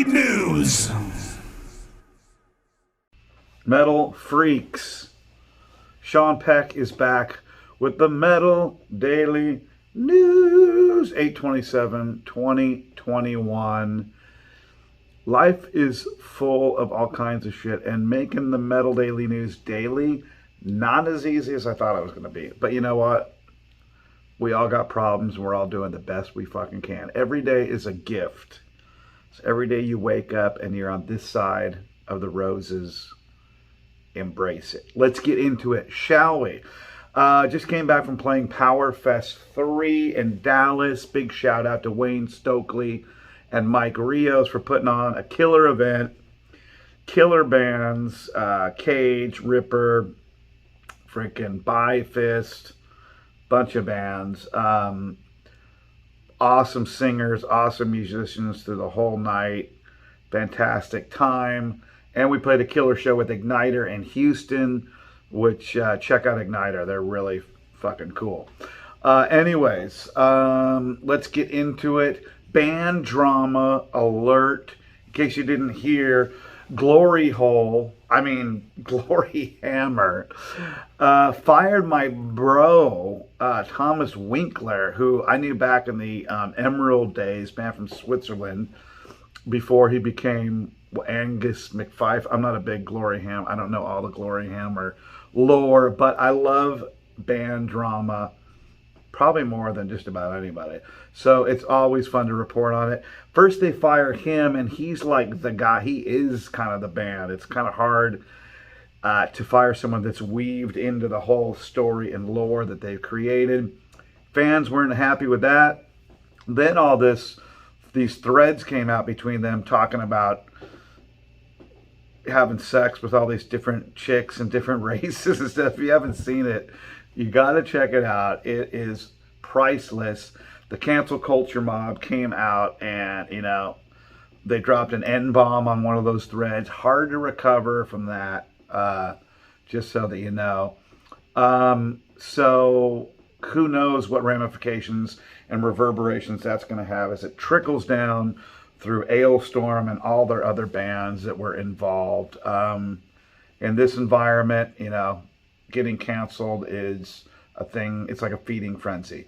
Daily News. Metal Freaks. Sean Peck is back with the Metal Daily News. 8/27/2021. Life is full of all kinds of shit, and making the Metal Daily News daily, not as easy as I thought it was going to be. But you know what? We all got problems, and we're all doing the best we fucking can. Every day is a gift. So every day you wake up and you're on this side of the roses. Embrace it. Let's get into it, shall we? Just came back from playing Power Fest 3 in Dallas. Big shout out to Wayne Stokely and Mike Rios for putting on a killer event. Killer bands, Cage, Ripper, freaking Byfist, bunch of bands. Awesome singers, awesome musicians through the whole night. Fantastic time. And we played a killer show with Igniter in Houston, which check out Igniter. They're really fucking cool. Anyways, let's get into it. Band drama alert. In case you didn't hear, Glory Hammer, fired my bro, Thomas Winkler, who I knew back in the Emerald days, man from Switzerland, before he became Angus McFife. I'm not a big Glory Hammer. I don't know all the Glory Hammer lore, but I love band drama probably more than just about anybody. So it's always fun to report on it. First they fire him, and he's like the guy. He is kind of the band. It's kind of hard to fire someone that's weaved into the whole story and lore that they've created. Fans weren't happy with that. Then all these threads came out between them talking about having sex with all these different chicks and different races and stuff. If you haven't seen it, you got to check it out. It is priceless. The cancel culture mob came out and, they dropped an N-bomb on one of those threads. Hard to recover from that, just so that you know. So who knows what ramifications and reverberations that's going to have as it trickles down through Ailstorm and all their other bands that were involved. In this environment, getting canceled is a thing. It's like a feeding frenzy.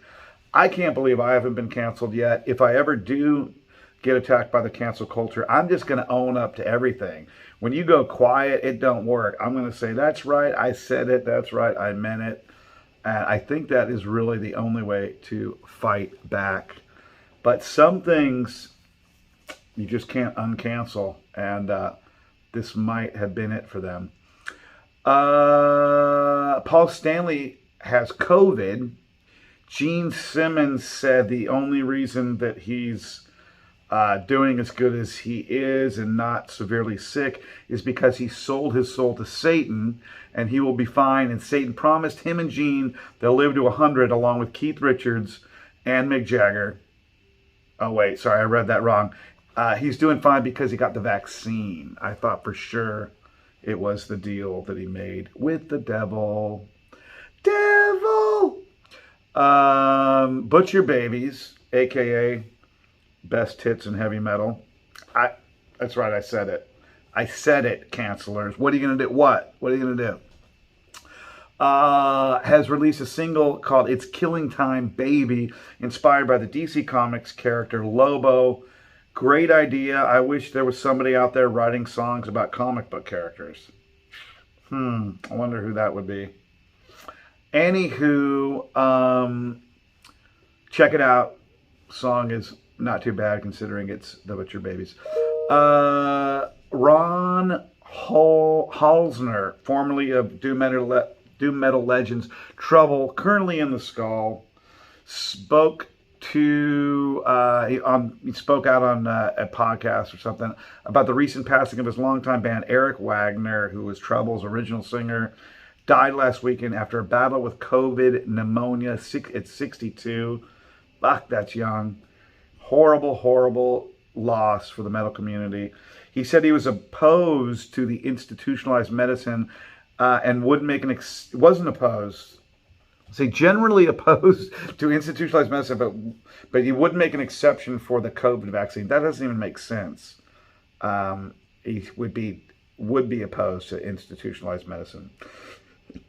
I can't believe I haven't been canceled yet. If I ever do get attacked by the cancel culture, I'm just going to own up to everything. When you go quiet, it don't work. I'm going to say, that's right, I said it, that's right, I meant it. And I think that is really the only way to fight back. But some things you just can't uncancel, and this might have been it for them. Paul Stanley has COVID. Gene Simmons said the only reason that he's doing as good as he is and not severely sick is because he sold his soul to Satan, and he will be fine. And Satan promised him and Gene they'll live to 100 along with Keith Richards and Mick Jagger. Oh, wait, sorry, I read that wrong. He's doing fine because he got the vaccine. I thought for sure it was the deal that he made with the devil. Butcher Babies, a.k.a. best hits in heavy metal. That's right, I said it. I said it, cancelers. What are you going to do? What are you going to do? Has released a single called It's Killing Time, Baby, inspired by the DC Comics character Lobo. Great idea. I wish there was somebody out there writing songs about comic book characters. I wonder who that would be. Anywho, check it out. Song is not too bad considering it's the Butcher Babies. Ron Halsner, formerly of Doom Metal Legends, Trouble, currently in the Skull, spoke he spoke out on a podcast or something about the recent passing of his longtime band Eric Wagner, who was Trouble's original singer. Died last weekend after a battle with COVID pneumonia at 62. Fuck, that's young. Horrible loss for the metal community. He said he was opposed to the institutionalized medicine and wouldn't make wasn't opposed. Say generally opposed to institutionalized medicine, but he wouldn't make an exception for the COVID vaccine. That doesn't even make sense. He would be opposed to institutionalized medicine.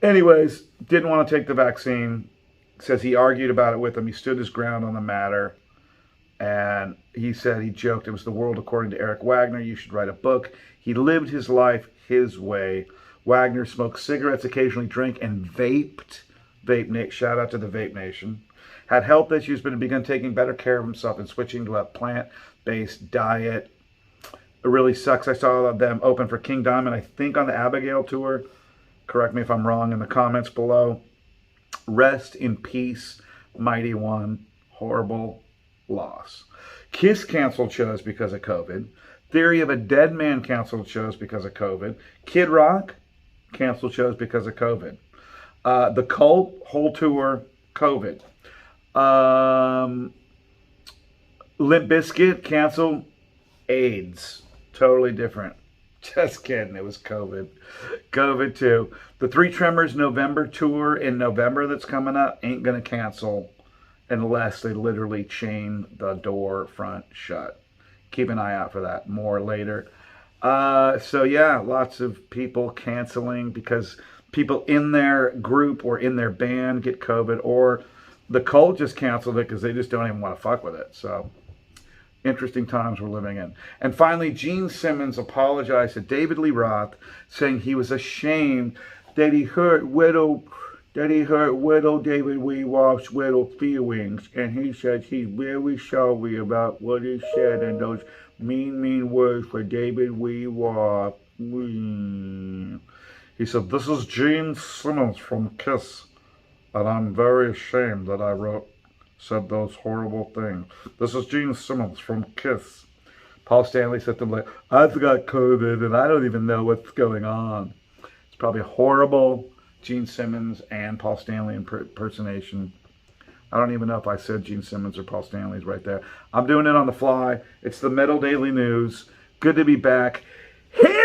Anyways, didn't want to take the vaccine. Says he argued about it with him. He stood his ground on the matter. And he said, he joked, it was the world according to Eric Wagner. You should write a book. He lived his life his way. Wagner smoked cigarettes, occasionally drank, and vaped. Shout out to the Vape Nation. Had health issues, but had begun taking better care of himself and switching to a plant-based diet. It really sucks. I saw them open for King Diamond, I think on the Abigail tour. Correct me if I'm wrong in the comments below. Rest in peace, Mighty One. Horrible loss. Kiss canceled shows because of COVID. Theory of a Dead Man canceled shows because of COVID. Kid Rock canceled shows because of COVID. The Cult, whole tour, COVID. Limp Bizkit canceled, AIDS. Totally different. Just kidding. It was COVID. COVID too. The Three Tremors November tour in November that's coming up ain't going to cancel unless they literally chain the door front shut. Keep an eye out for that. More later. So yeah, lots of people canceling because people in their group or in their band get COVID, or the Cult just canceled it because they just don't even want to fuck with it. So interesting times we're living in. And finally, Gene Simmons apologized to David Lee Roth, saying he was ashamed that he hurt widow David Lee Roth's widow feelings, and he said he's very sorry about what he said and those mean words for David Lee Roth. He said, "This is Gene Simmons from Kiss, and I'm very ashamed that I said those horrible things. This is Gene Simmons from Kiss." Paul Stanley said to him, like, "I've got COVID and I don't even know what's going on." It's probably horrible. Gene Simmons and Paul Stanley impersonation. I don't even know if I said Gene Simmons or Paul Stanley's right there. I'm doing it on the fly. It's the Metal Daily News. Good to be back. Here